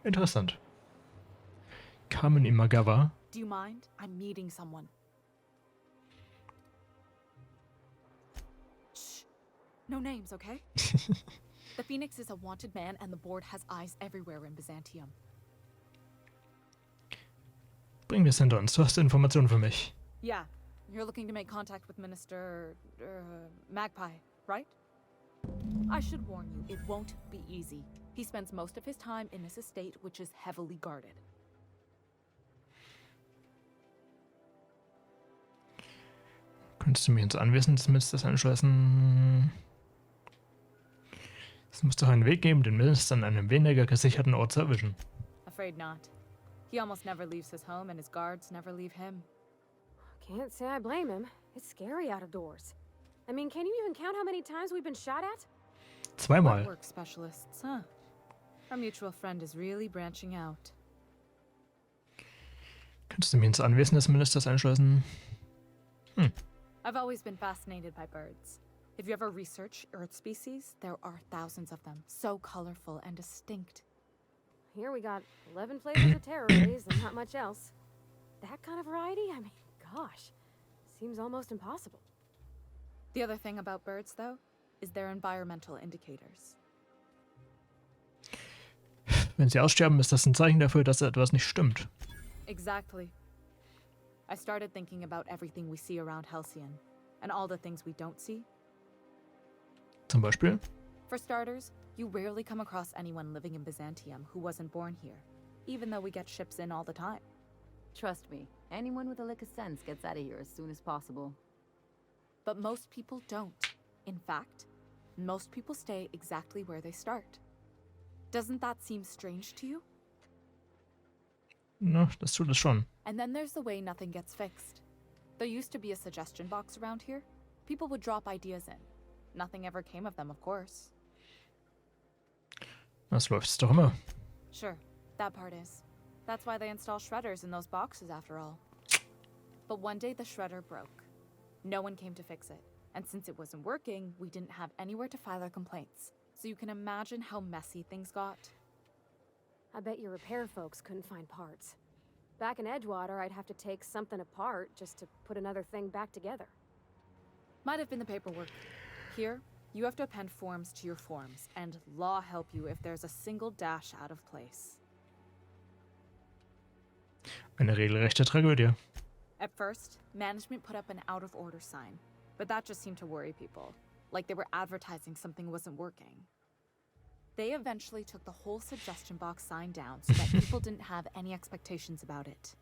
Interessant. Carmen Imagawa. Do you mind? I'm meeting someone. Shh. No names, okay? The Phoenix is a wanted man and the board has eyes everywhere in Byzantium. Bring wir es hinter uns. Du hast Informationen für mich. Yeah, you're looking to make contact with Minister... Magpie, right? I should warn you, it won't be easy. He spends most of his time in his estate, which is heavily guarded. Könntest du mir ins Anwesen des Ministers anschließen? Es muss doch einen Weg geben, den Minister an einem weniger gesicherten Ort zu erwischen. Afraid not. He almost never leaves his home and his guards never leave him. Can't say I blame him. It's scary out of doors. I mean, can you even count how many times we've been shot at? Zweimal. Work specialists, huh? Our mutual friend is really branching out. Könntest du mir ins Anwesen des Ministers einschließen? I've always been fascinated by birds. If you ever research Earth species, there are thousands of them, so colorful and distinct. Here we got 11 flavors of terror rays and not much else. That kind of variety? I mean, gosh, seems almost impossible. The other thing about birds, though, is their environmental indicators. Wenn sie aussterben, ist das ein Zeichen dafür, dass etwas nicht stimmt. Exactly. I started thinking about everything we see around Halcyon, and all the things we don't see. Zum Beispiel? For starters, you rarely come across anyone living in Byzantium who wasn't born here, even though we get ships in all the time. Trust me, anyone with a lick of sense gets out of here as soon as possible. But most people don't. In fact, most people stay exactly where they start. Doesn't that seem strange to you? Na, das tut es schon. And then there's the way nothing gets fixed. There used to be a suggestion box around here. People would drop ideas in. Nothing ever came of them, of course. Das läuft doch immer. Sure, that part is. That's why they install shredders in those boxes after all. But one day the shredder broke. No one came to fix it. And since it wasn't working, we didn't have anywhere to file our complaints. So you can imagine how messy things got. I bet your repair folks couldn't find parts. Back in Edgewater, I'd have to take something apart just to put another thing back together. Might have been the paperwork. Here, you have to append forms to your forms, and law help you if there's a single dash out of place. Eine regelrechte Tragödie. At first, management put up an out-of-order sign, but that just seemed to worry people, like they were advertising something wasn't working. They eventually took the whole suggestion box sign down so that people didn't have any expectations about it.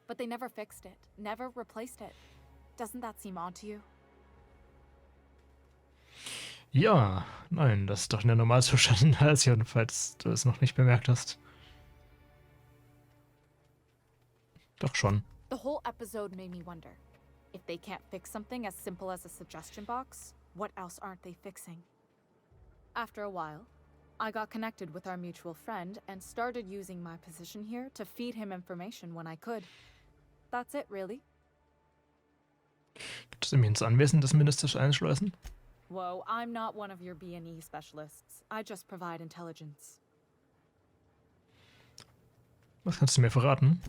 But they never fixed it, never replaced it. Doesn't that seem odd to you? Ja, nein, das ist doch der Normalzustand in Halcyon, falls du es noch nicht bemerkt hast. Doch schon. The whole episode made me wonder, if they can't fix something as simple as a suggestion box, what else aren't they fixing? After a while, I got connected with our mutual friend and started using my position here to feed him information when I could. That's it, really. Könntest du mich ins Anwesen des Ministers einschleusen? Whoa, I'm not one of your B&E specialists. I just provide intelligence. Was kannst du mir verraten?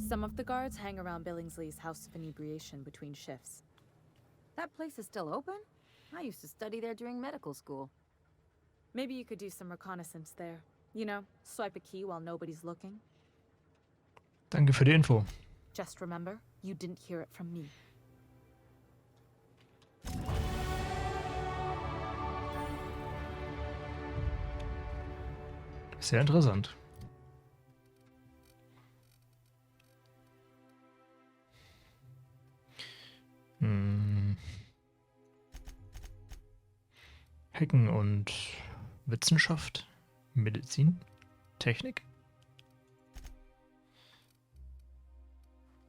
Some of the guards hang around Billingsley's House of Inebriation between shifts. That place is still open? I used to study there during medical school. Maybe you could do some reconnaissance there. You know, swipe a key while nobody's looking. Danke für die Info. Just remember, you didn't hear it from me. Sehr interessant. Hacken und Wissenschaft, Medizin, Technik.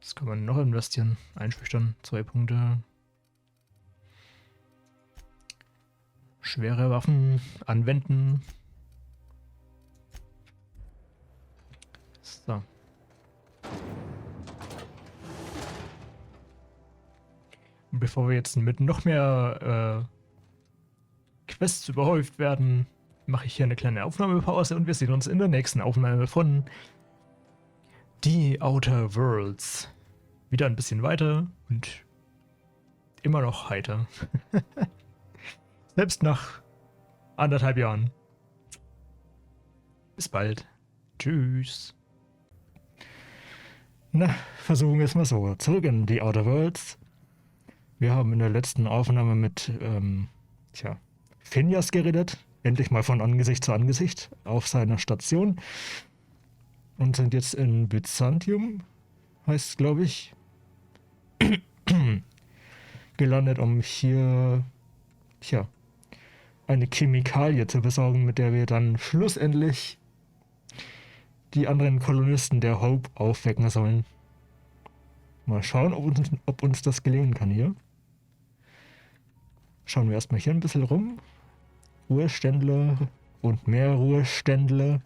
Das kann man noch investieren. Einschüchtern, 2 Punkte. Schwere Waffen anwenden. So. Und bevor wir jetzt mit noch mehr Quests überhäuft werden, mache ich hier eine kleine Aufnahmepause und wir sehen uns in der nächsten Aufnahme von The Outer Worlds. Wieder ein bisschen weiter und immer noch heiter. Selbst nach 1,5 Jahren. Bis bald. Tschüss. Na, versuchen wir es mal so. Zurück in The Outer Worlds. Wir haben in der letzten Aufnahme mit, Phineas geredet. Endlich mal von Angesicht zu Angesicht auf seiner Station. Und sind jetzt in Byzantium, heißt es, glaube ich, gelandet, um hier, eine Chemikalie zu besorgen, mit der wir dann schlussendlich die anderen Kolonisten der Hope aufwecken sollen. Mal schauen, ob uns das gelingen kann hier. Schauen wir erstmal hier ein bisschen rum. Ruheständler und mehr Ruheständler.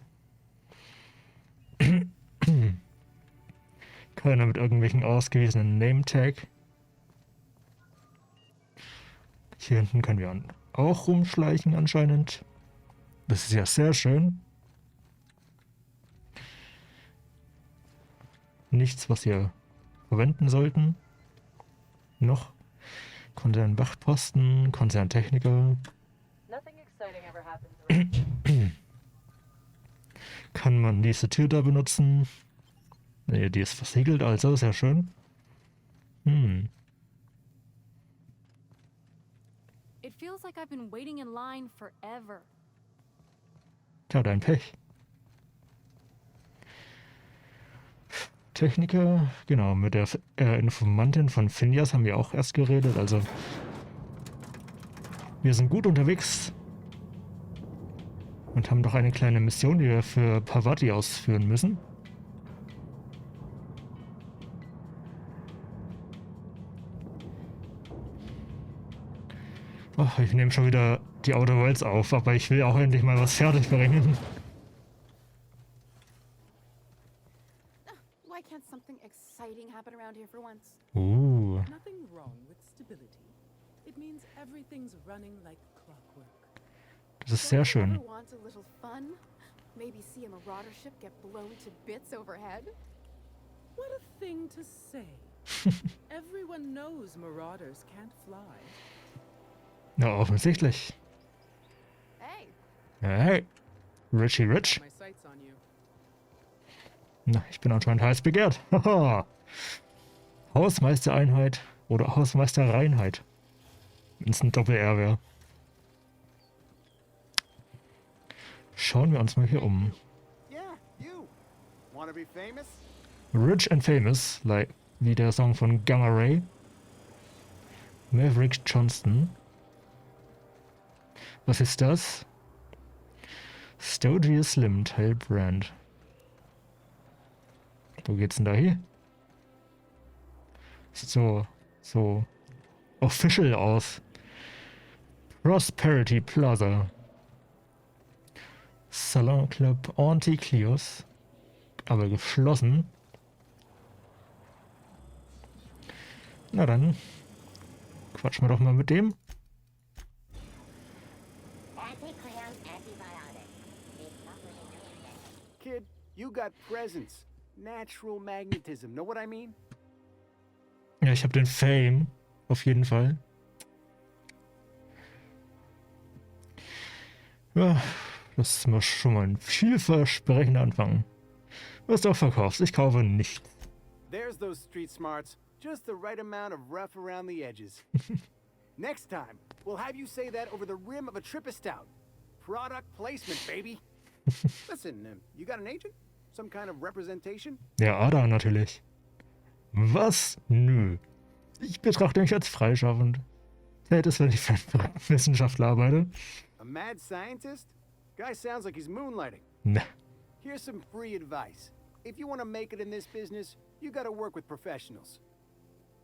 Keiner mit irgendwelchen ausgewiesenen Name-Tag. Hier hinten können wir auch rumschleichen anscheinend. Das ist ja sehr schön. Nichts, was wir verwenden sollten. Noch. Konzernwachposten, Konzerntechniker. Kann man diese Tür da benutzen? Ne, die ist versiegelt, also sehr schön. It feels like I've been waiting in line forever. Tja, dein Pech. Techniker, genau, mit der Informantin von Phineas haben wir auch erst geredet, also wir sind gut unterwegs und haben doch eine kleine Mission, die wir für Parvati ausführen müssen. Ach, ich nehme schon wieder die Outer Worlds auf, aber ich will auch endlich mal was fertig bringen. Why can't something exciting happen around here for once? Nothing wrong with stability. It means everything's running like clockwork. Das ist sehr schön. Ever want a little fun? Maybe see a marauder ship get blown to bits overhead? What a thing to say. Everyone knows marauders can't fly. Ja, offensichtlich. Hey, Hey, Richie Rich. My sights on you. Na, ich bin anscheinend heiß begehrt. Haha. Hausmeistereinheit oder Hausmeisterreinheit. Wenn es ein Doppel-R wäre. Schauen wir uns mal hier um. Yeah, you. Wanna be famous? Rich and Famous, wie der Song von Gamma Ray. Maverick Johnston. Was ist das? Stogie Slim Tail Brand. Wo geht's denn da hier? Sieht so official aus. Prosperity Plaza. Salon Club Antiquios. Aber geschlossen. Na dann. Quatschen wir doch mal mit dem. Kid, you got presence. Natural magnetism. Know what I mean? Ja, ich habe den Fame. Auf jeden Fall. Ja, das ist mal schon mal ein vielversprechender Anfang. Was du auch verkaufst, ich kaufe nichts. There's those street smarts. Just the right amount of rough around the edges. Next time, we'll have you say that over the rim of a Trippistout. Product placement, baby. Listen, you got an agent? Some kind of representation? Ja, Ada natürlich. Was? Nö. Ich betrachte mich als freischaffend. Hättest, wenn ich für einen Wissenschaftler arbeite. A mad scientist? Guy sounds like he's moonlighting. Ne. Here's some free advice. If you want to make it in this business, you got to work with professionals.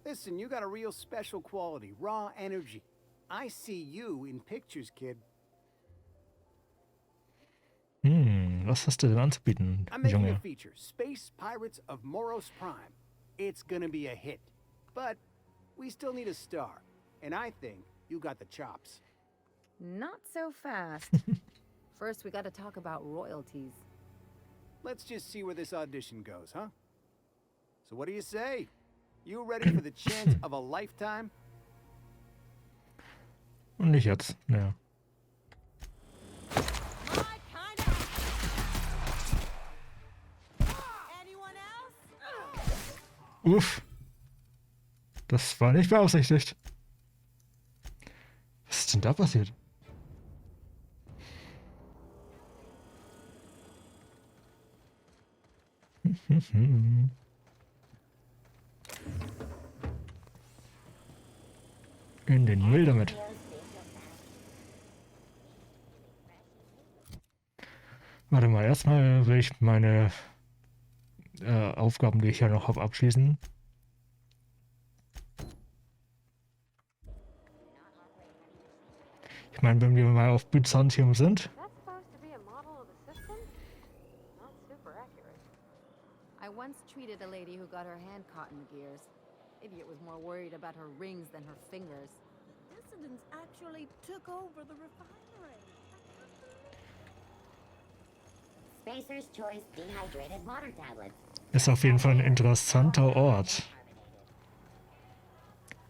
Listen, you got a real special quality, raw energy. I see you in pictures, kid. Was hast du denn anzubieten, I'm making a Junge? feature, Space Pirates of Moros Prime. It's gonna be a hit. But we still need a star. And I think you got the chops. Not so fast. First, we gotta talk about royalties. Let's just see where this audition goes, huh? So what do you say? You ready for the chance of a lifetime? Und nicht jetzt. Naja. Uff. Das war nicht beabsichtigt. Was ist denn da passiert? In den Müll damit. Warte mal, erstmal will ich meine Aufgaben, die ich ja noch habe, abschließen. Ich meine, wenn wir mal auf Byzantium sind. That's supposed to be a model of a system? Not super accurate. I once treated a lady who got her hand caught in the gears. Idiot was more worried about her rings than her fingers. Dissidents actually took over the refinery. Spacer's Choice Dehydrated Water Tablets. Ist auf jeden Fall ein interessanter Ort.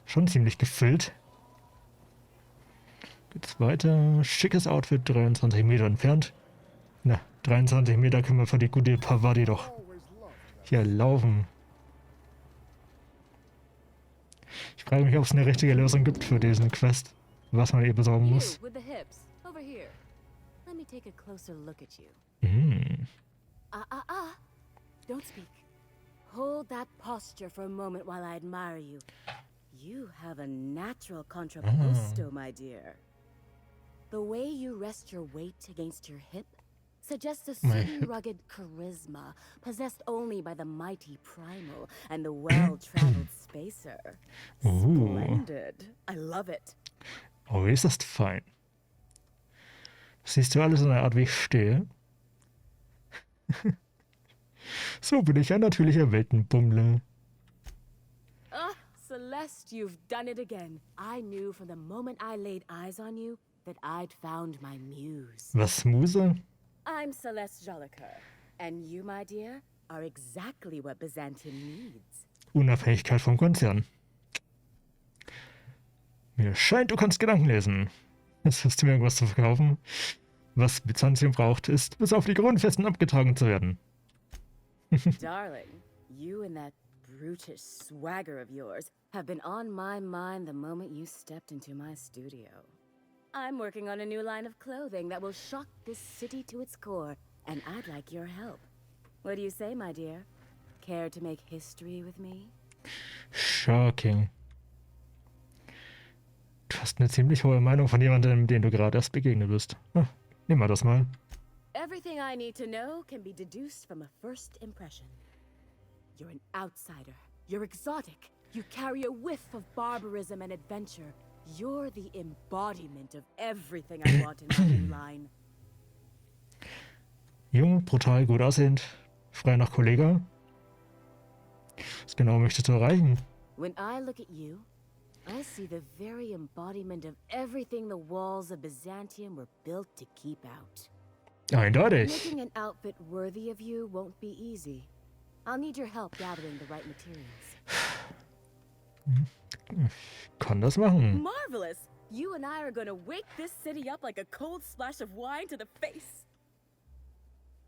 Schon ziemlich gefüllt. Geht's weiter. Schickes Outfit, 23 Meter entfernt. Na, 23 Meter können wir für die gute Parvati doch hier laufen. Ich frage mich, ob es eine richtige Lösung gibt für diesen Quest, was man ihr besorgen You muss. with the hips, over here. Let me take a closer look at you. Don't speak. Hold that posture for a moment while I admire you. You have a natural contrapposto, my dear. The way you rest your weight against your hip suggests a certain rugged charisma possessed only by the mighty primal and the well-traveled spacer. Splendid. I love it. Oh, ist das fein. Siehst du alles in der Art, wie ich stehe? So bin ich ein natürlicher Weltenbummler. Ah, Celeste, you've done it again. I knew from the moment I laid eyes on you that I'd found my muse. Was, Muse? I'm Celeste Jolicoeur, and you, my dear, are exactly what Byzantium needs. Unabhängigkeit vom Konzern. Mir scheint, du kannst Gedanken lesen. Jetzt hast du mir irgendwas zu verkaufen. Was Byzantium braucht, ist, bis auf die Grundfesten abgetragen zu werden. Darling, you and that brutish swagger of yours have been on my mind the moment you stepped into my studio. I'm working on a new line of clothing that will shock this city to its core, and I'd like your help. What do you say, my dear? Care to make history with me? Shocking. Du hast eine ziemlich hohe Meinung von jemandem, dem du gerade erst begegnet bist. Nimm mal das mal. Everything I need to know can be deduced from a first impression. You're an outsider. You're exotic. You carry a whiff of barbarism and adventure. You're the embodiment of everything I want in my new line. Jung, brutal, gut aussehend, frei nach Kollega. Was genau möchtest du erreichen? When I look at you, I see the very embodiment of everything the walls of Byzantium were built to keep out. Eindeutig. Making an outfit worthy of you won't be easy. I'll need your help gathering the right materials. Kann das machen. Marvelous! You and I are gonna wake this city up like a cold splash of wine to the face.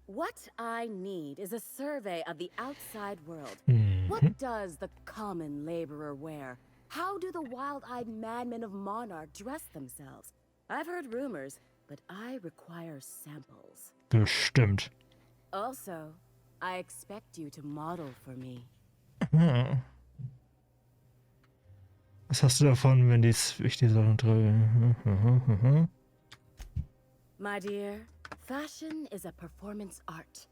What I need is a survey of the outside world. What does the common laborer wear? How do the wild-eyed madmen of Monarch dress themselves? I've heard rumors, but I require samples. Bestimmt. Also, I expect you to model for me. Was hast du davon, wenn ich die Sachen trage? My dear, fashion is a performance art.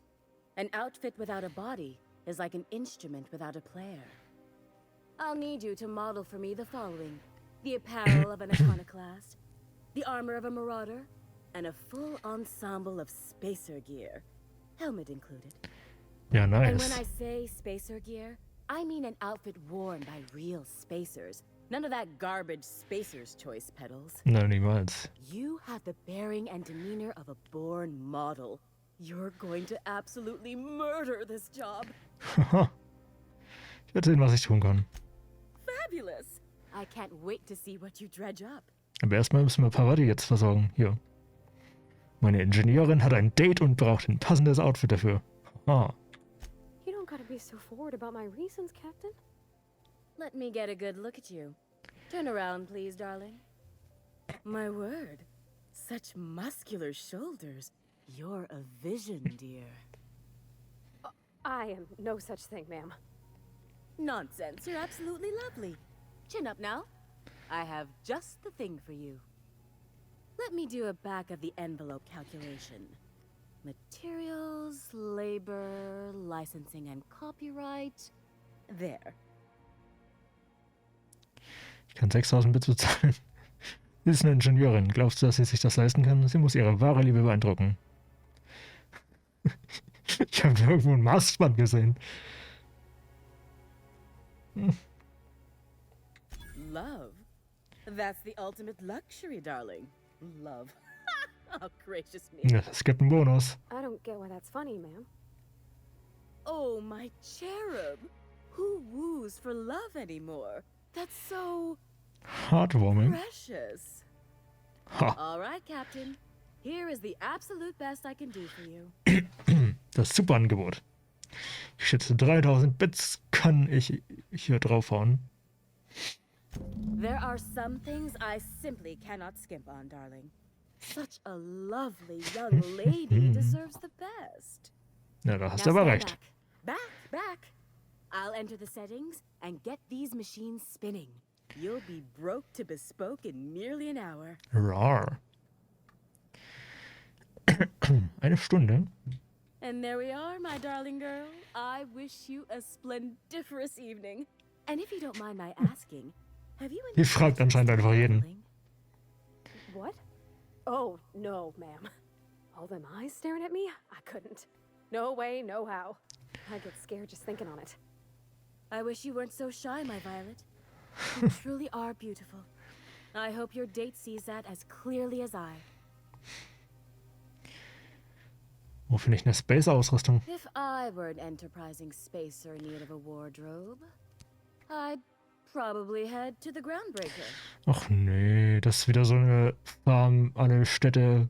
An outfit without a body is like an instrument without a player. I'll need you to model for me the following: the apparel of an iconoclast, the armor of a marauder, and a full ensemble of spacer gear, helmet included. Ja, And when nice. I say spacer gear, I mean an outfit worn by real spacers, None of that garbage spacer's choice pedals. Nein, niemals. You have the bearing and demeanor of a born model. You're going to absolutely murder this job. Haha. Ich werde sehen, was ich tun kann. Fabulous. I can't wait to see what you dredge up. Aber erstmal müssen wir Parvati jetzt versorgen. Hier. Meine Ingenieurin hat ein Date und braucht ein passendes Outfit dafür. Haha. You don't gotta be so forward about my reasons, Captain. Let me get a good look at you. Turn around, please, darling. My word. Such muscular shoulders. You're a vision, dear. I am no such thing, ma'am. Nonsense. You're absolutely lovely. Chin up now. I have just the thing for you. Let me do a back-of-the-envelope calculation. Materials, labor, licensing and copyright. There. Ich kann 6.000 Bits bezahlen. Sie ist eine Ingenieurin. Glaubst du, dass sie sich das leisten kann? Sie muss ihre wahre Liebe beeindrucken. Ich habe irgendwo ein Maßband gesehen. Love? That's the ultimate luxury, darling. Love. Oh, gracious me. Ja, es gibt einen Bonus. I don't get why that's funny, ma'am. Oh, my cherub. Who woos for love anymore? That's so Heartwarming. precious. Ha. All right, Captain. Here is the absolute best I can do for you. Das super Angebot. Ich schätze 3.000 Bits kann ich hier draufhauen. There are some things I simply cannot skimp on, darling. Such a lovely young lady deserves the best. Ja, da hast Now du aber stand recht. back. I'll enter the settings and get these machines spinning. You'll be broke to bespoke in merely an hour. Rar. Eine Stunde. And there we are, my darling girl. I wish you a splendiferous evening. And if you don't mind my asking, have you Die fragt anscheinend einfach jeden. darling? What? Oh, no, ma'am. All them eyes staring at me? I couldn't. No way, no how. I get scared just thinking on it. I wish you weren't so shy, my Violet. You truly are beautiful. I hope your date sees that as clearly as I. Wo finde ich eine Space-Ausrüstung? If I were an enterprising spacer in need of a wardrobe, I'd probably head to the Groundbreaker. Ach nee, das ist wieder so eine Farm, alle Städte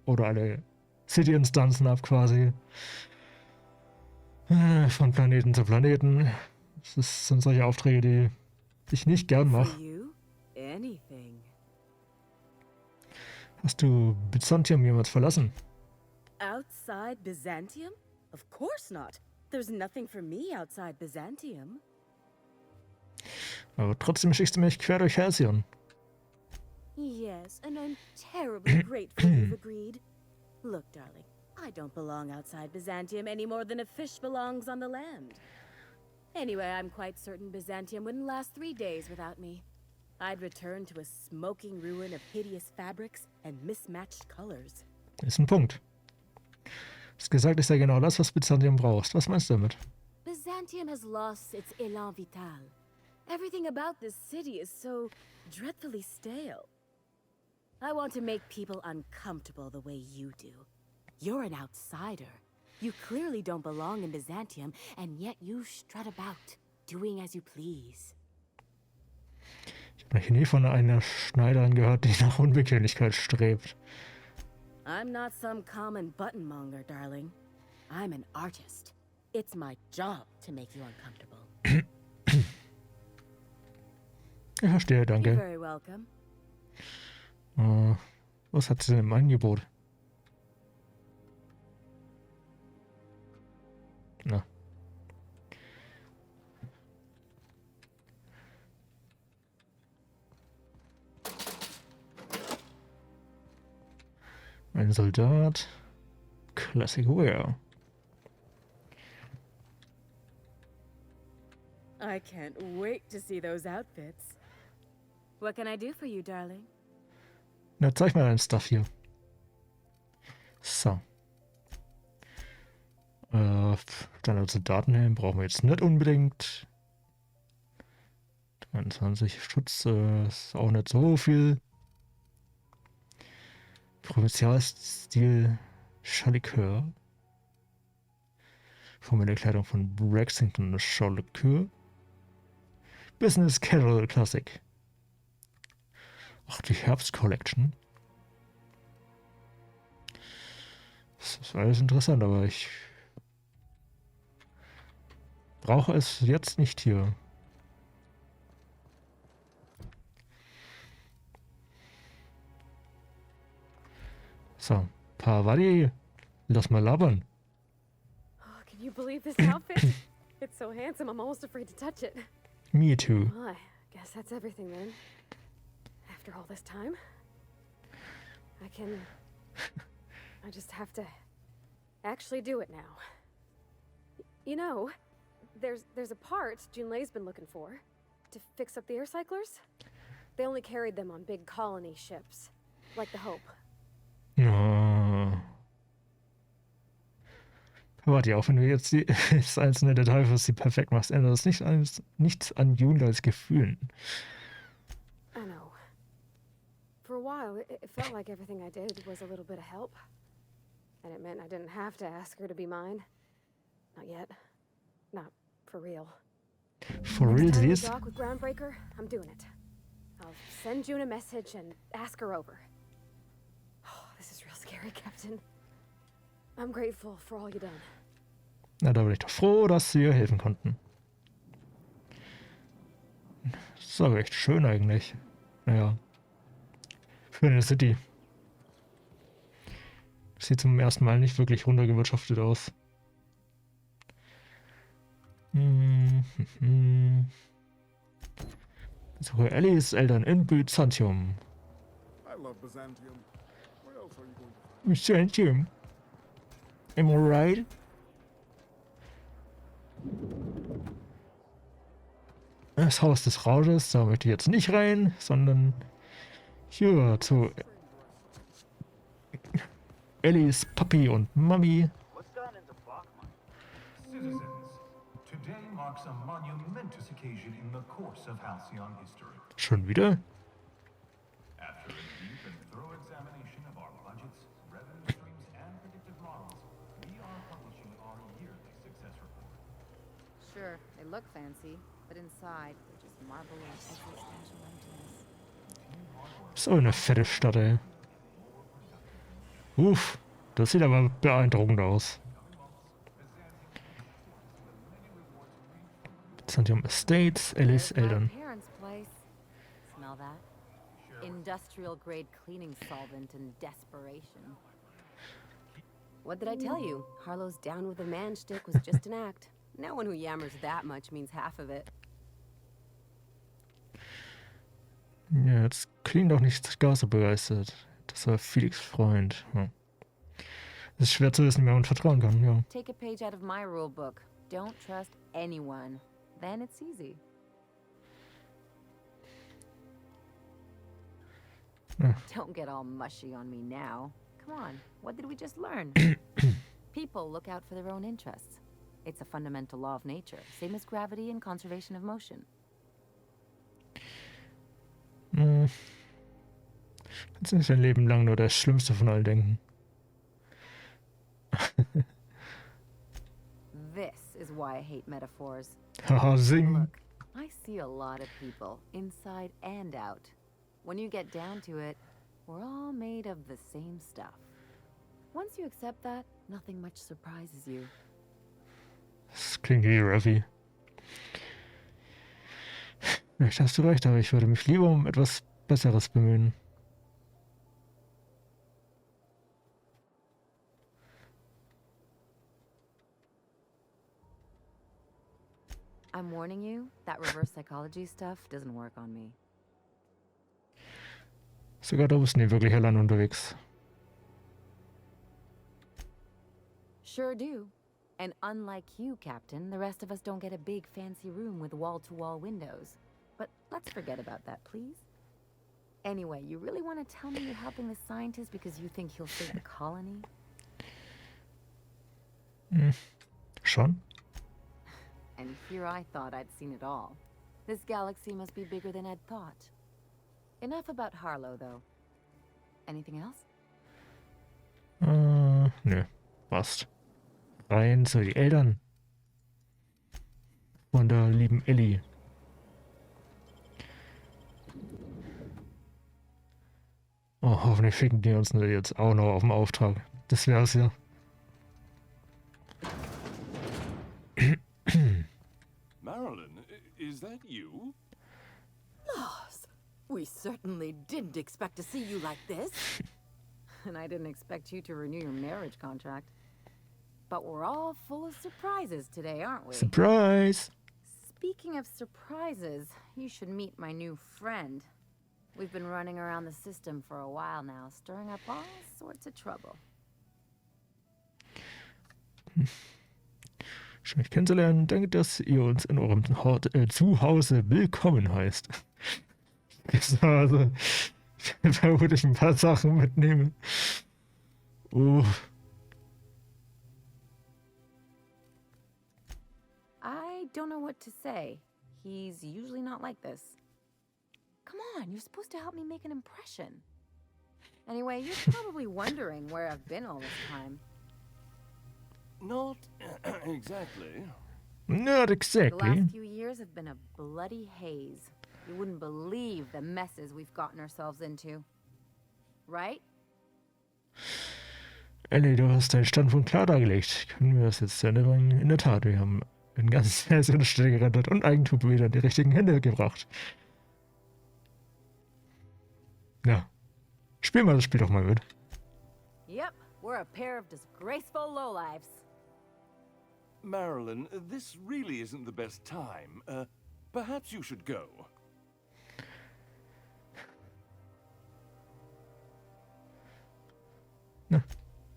oder alle City-Instanzen ab quasi. Von Planeten zu Planeten. Sind solche Aufträge, die ich nicht gern For mache. you, anything. Hast du Byzantium jemals verlassen? Outside Byzantium? Of course not. There's nothing for me outside Byzantium. Aber trotzdem schickst du mich quer durch Halcyon. Yes, and I'm terribly grateful you've agreed. Look, darling, I don't belong outside Byzantium any more than a fish belongs on the land. Anyway, I'm quite certain Byzantium wouldn't last 3 days without me. I'd return to a smoking ruin of hideous fabrics and mismatched colors. Ist ein Punkt. Du hast gesagt, ist ja genau das, was Byzantium brauchst. Was meinst du damit? Byzantium has lost its élan vital. Everything about this city is so dreadfully stale. I want to make people uncomfortable the way you do. You're an outsider. You clearly don't belong in Byzantium, and yet you strut about, doing as you please. Ich habe noch nie von einer Schneiderin gehört, die nach Unbequemlichkeit strebt. I'm not some common buttonmonger, darling. I'm an artist. It's my job to make you uncomfortable. Ich verstehe, You're danke. very welcome. Was hat sie denn im Angebot? Na. Ein Soldat. Classic Wear. I can't wait to see those outfits. What can I do for you, darling? Na, zeig mal dein Stuff hier. So. Standard Soldatenhelm brauchen wir jetzt nicht unbedingt. 21 Schutz ist auch nicht so viel. Provinzialstil Chalikör. Formelle Kleidung von Brexington Chalikör. Business Casual Classic. Ach, die Herbst Collection. Das ist alles interessant, aber ich brauche es jetzt nicht hier. So, Parvati, lass mal labern. Oh, can you believe this outfit? It's so handsome, I'm almost afraid to touch it. Me too. Well, I guess that's everything then. After all this time, I just have to actually do it now. You know, there's a part Junlei's been looking for to fix up the air cyclers. They only carried them on big colony ships, like the Hope. Oh. Warte, auch wenn du jetzt das einzelne Detail für sie perfekt machst, ändert das nichts an Junleis Gefühlen. I know. For a while, it felt like everything I did was a little bit of help. And it meant I didn't have to ask her to be mine. Not yet. Not for real. For real, Next time we this? dock with Groundbreaker, I'm doing it. I'll send June a message and ask her over. Oh, this is real scary, Captain. I'm grateful for all you done. Na, da bin ich doch froh, dass sie ihr helfen konnten. Das ist aber echt schön eigentlich. Naja. Für eine City. Sieht zum ersten Mal nicht wirklich runtergewirtschaftet aus. Suche Ellies Eltern in Byzantium. I love Byzantium. Where else are you going to find? Byzantium. Am I right? Das Haus des Rausches, da möchte ich jetzt nicht rein, sondern hier zu Ellies Papi und Mami. Citizens, today marks a monumentous occasion in the course of Halcyon history. Schon wieder? After a deep and thorough examination of our budgets, revenue streams, and predictive models, we are publishing our yearly success report. Sure, they look fancy, but inside they're just marvelous existential emptiness. So eine fette Stadt, ey. Uff, das sieht aber beeindruckend aus. Byzantium Estates, Ellis There's my Eltern. parents' place. Smell that? Industrial grade cleaning solvent and desperation. What did I tell you? Harlow's down with a man shtick was just an act. No one who yammers that much means half of it. Ja, jetzt klingt doch nicht gar so begeistert. Das war Felix' Freund. Ja. Es ist schwer zu wissen, wer man vertrauen kann, ja. Take a page out of my rule book. Don't trust anyone. Then it's easy. Ja. Don't get all mushy on me now. Come on, what did we just learn? People look out for their own interests. It's a fundamental law of nature, same as gravity and conservation of motion. Kannst nicht dein Leben lang nur das Schlimmste von allen denken. This is why I hate metaphors. Haha, sing. Look, I see a lot of people, inside and out. When you get down to it, we're all made of the same stuff. Once you accept that, nothing much surprises you. Das klingt wie Ravi. Vielleicht hast du recht, aber ich würde mich lieber um etwas Besseres bemühen. I'm warning you, that reverse psychology stuff doesn't work on me. Sogar da bist du nicht wirklich allein unterwegs. Sure do. And unlike you, Captain, the rest of us don't get a big fancy room with wall-to-wall windows. But let's forget about that, please. Anyway, you really want to tell me you're helping the scientist because you think he'll save the colony? Schon? And here I thought I'd seen it all. This galaxy must be bigger than Ed thought. Enough about Harlow, though. Anything else? Nö, passt. Rein zu die Eltern von der lieben Ellie. Oh, hoffentlich schicken die uns jetzt auch noch auf den Auftrag. Das wär's ja. Marilyn, is that you? Lars, we certainly didn't expect to see you like this. And I didn't expect you to renew your marriage contract. But we're all full of surprises today, aren't we? Surprise! Speaking of surprises, you should meet my new friend. We've been running around the system for a while now, stirring up all sorts of trouble. Schön mich kennenzulernen. Danke, dass ihr uns in eurem Zuhause willkommen heißt. Also, da würde ich ein paar Sachen mitnehmen. Oh. I don't know what to say. He's usually not like this. Come on, you're supposed to help me make an impression. Anyway, you're probably wondering where I've been all this time. Not exactly. Not The exactly. last few years have been a bloody haze. You wouldn't believe the messes we've gotten ourselves into. Right? Ellie, du hast deinen Standpunkt klar dargelegt. Können wir das jetzt zu Ende bringen? In der Tat, wir haben eine ganze Version Stelle gerettet und Eigentum wieder in die richtigen Hände gebracht. Ja. Spiel mal das Spiel doch mal mit. Yep, we're a pair of disgraceful lowlifes. Marilyn, this really isn't the best time. Perhaps you should go.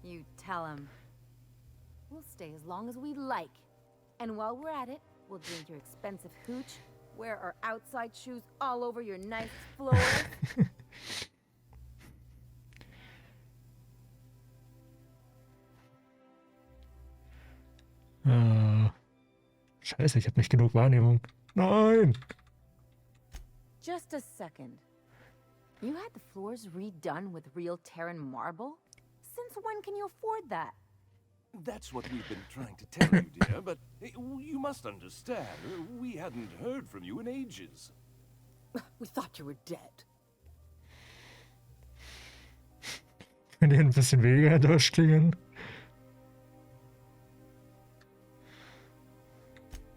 You tell him. We'll stay as long as we like. And while we're at it, we'll drink your expensive hooch, wear our outside shoes all over your nice floors. Scheiße, ich habe nicht genug Wahrnehmung. Nein! Just a second. You had the floors redone with real Terran marble? Since when can you afford that? That's what we've been trying to tell you, dear, but you must understand, we hadn't heard from you in ages. We thought you were dead. Wenn die ein bisschen weniger durchklingen.